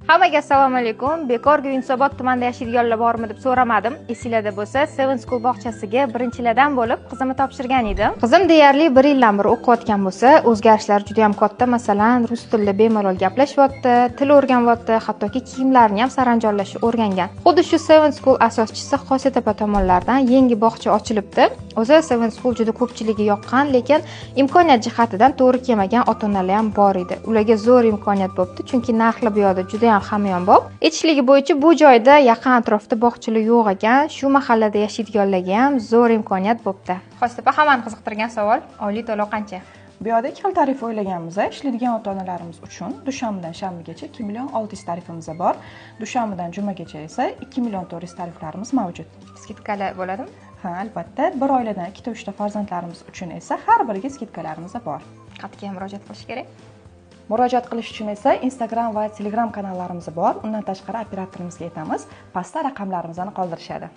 Hammaga assalomu alaykum. Bekorga Yunusobod tumanida yashaydiganlar bormi deb so'ramadim. Esingizda bo'lsa, Seven School bog'chasiga birinchilardan bo'lib qizimni topshirgan edim. Qizim deyarli 1 yildan beri o'qiyotgan bo'lsa, o'zgarishlar juda ham katta. Masalan, rus tilida bemalol gaplashyapti, til o'rganyapti, hattoki kiyimlarini ham saranjonlashni o'rgangan. Xuddi shu Seven School asoschisi Xosiyat opa tomonidan yangi bog'cha ochilibdi. O'zi Seven School juda ko'pchiligiga yoqqan, lekin imkoniyat jihatidan to'g'ri kelmagan ota-onalar ham bor edi. Ularga zo'r imkoniyat bo'libdi, chunki narxlar bu yoqda juda ham hamyonbop. Aytishligi bo'yicha bu joyda yaqin atrofda bog'chalar yo'q ekan, shu mahallada yashaydiganlarga ham zo'r imkoniyat bo'libdi. Xosiyat opa, hammani qiziqtirgan savol, oylik to'lov qancha? Bu yoqda 2 xil tarif o'ylaganmiz. Ishlaydigan ota-onalarimiz uchun dushanbadan shanbagacha 2 million 600 tarifimiz bor. Dushanbadan jumagacha esa 2 million 400 tariflarimiz mavjud. Skidkalar bo'ladimi? Ha, albatta. Bir oiladan 2-3 ta farzandlarimiz uchun esa har biriga skidkalarimiz bor. Qayerga murojaat qilish kerak? Murojaat qilish uchun esa Instagram va Telegram kanallarimiz bor. Undan tashqari operatorimizga aytamiz, pastda raqamlarimizni qoldirishadi.